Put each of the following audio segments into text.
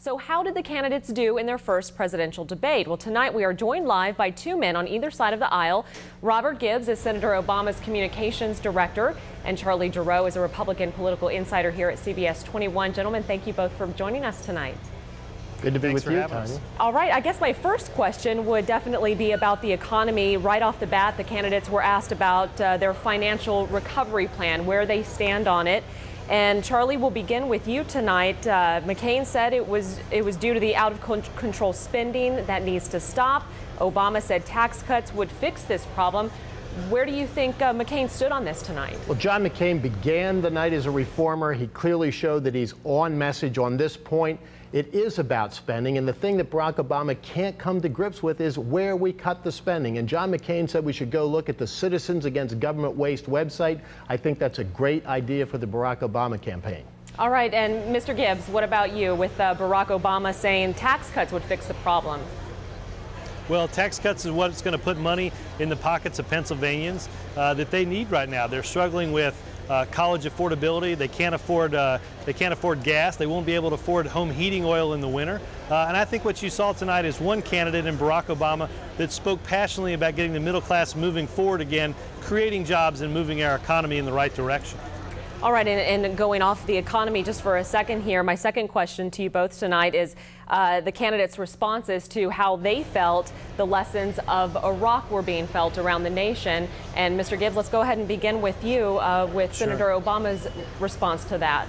So how did the candidates do in their first presidential debate? Well, tonight we are joined live by two men on either side of the aisle. Robert Gibbs is Senator Obama's communications director, and Charlie Gerow is a Republican political insider here at CBS 21. Gentlemen, thank you both for joining us tonight. Good to be with you, Tanya. All right, I guess my first question would definitely be about the economy. Right off the bat, the candidates were asked about their financial recovery plan, where they stand on it. And Charlie, we'll begin with you tonight. McCain said it was due to the out-of-control spending that needs to stop. Obama said tax cuts would fix this problem. Where do you think McCain stood on this tonight? Well, John McCain began the night as a reformer. He clearly showed that he's on message on this point. It is about spending, and the thing that Barack Obama can't come to grips with is where we cut the spending. And John McCain said we should go look at the Citizens Against Government Waste website. I think that's a great idea for the Barack Obama campaign. All right, and Mr. Gibbs, what about you with Barack Obama saying tax cuts would fix the problem? Well, tax cuts is what's going to put money in the pockets of Pennsylvanians that they need right now. They're struggling with college affordability. They can't afford gas. They won't be able to afford home heating oil in the winter. And I think what you saw tonight is one candidate in Barack Obama that spoke passionately about getting the middle class moving forward again, creating jobs and moving our economy in the right direction. All right, and going off the economy just for a second here, my second question to you both tonight is the candidates' responses to how they felt the lessons of Iraq were being felt around the nation. And Mr. Gibbs, let's go ahead and begin with you with Senator Obama's response to that.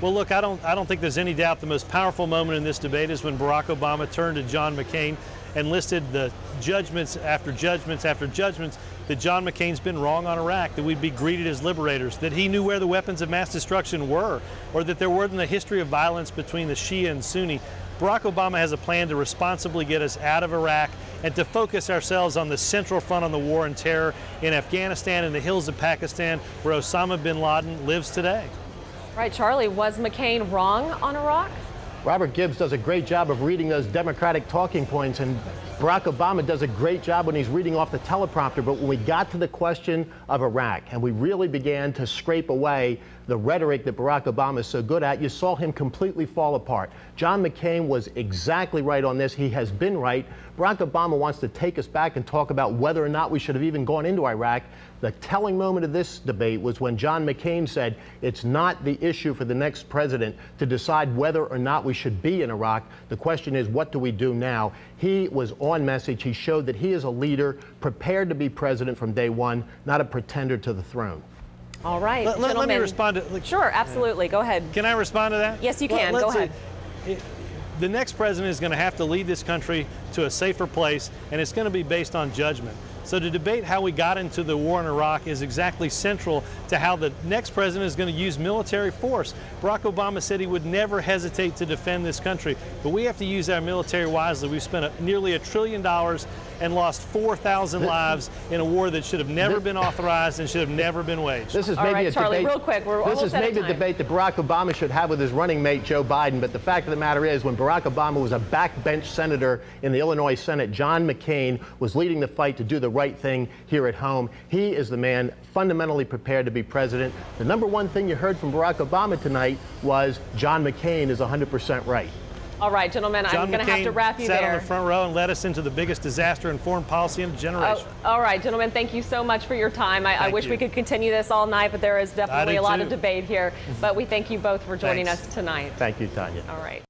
Well, look, I don't think there's any doubt the most powerful moment in this debate is when Barack Obama turned to John McCain and listed the judgments after judgments after judgments that John McCain's been wrong on Iraq, that we'd be greeted as liberators, that he knew where the weapons of mass destruction were, or that there wasn't a history of violence between the Shia and Sunni. Barack Obama has a plan to responsibly get us out of Iraq and to focus ourselves on the central front on the war on terror in Afghanistan and the hills of Pakistan, where Osama bin Laden lives today. Right, Charlie, was McCain wrong on Iraq? Robert Gibbs does a great job of reading those Democratic talking points, and Barack Obama does a great job when he's reading off the teleprompter. But when we got to the question of Iraq and we really began to scrape away the rhetoric that Barack Obama is so good at, you saw him completely fall apart. John McCain was exactly right on this. He has been right. Barack Obama wants to take us back and talk about whether or not we should have even gone into Iraq. The telling moment of this debate was when John McCain said it's not the issue for the next president to decide whether or not we should be in Iraq. The question is, what do we do now? He was on message. He showed that he is a leader prepared to be president from day one, not a pretender to the throne. All right, let me respond to. Sure, absolutely. Go ahead. Can I respond to that? Yes, you can. Go ahead. The next president is going to have to lead this country to a safer place, and it's going to be based on judgment. So to debate how we got into the war in Iraq is exactly central to how the next president is going to use military force. Barack Obama said he would never hesitate to defend this country, but we have to use our military wisely. We've spent nearly $1 trillion and lost 4,000 lives in a war that should have never been authorized and should have never been waged. This is maybe a Charlie, debate. real quick, this is maybe a debate that Barack Obama should have with his running mate Joe Biden. But the fact of the matter is, when Barack Obama was a backbench senator in the Illinois Senate, John McCain was leading the fight to do the right thing here at home. He is the man fundamentally prepared to be president. The number one thing you heard from Barack Obama tonight was John McCain is 100% right. All right, gentlemen, I'm going to have to wrap you there. John McCain sat on the front row and led us into the biggest disaster in foreign policy in a generation. All right, gentlemen, thank you so much for your time. I wish we could continue this all night, but there is definitely a lot of debate here. But we thank you both for joining us tonight. Thank you, Tanya. All right.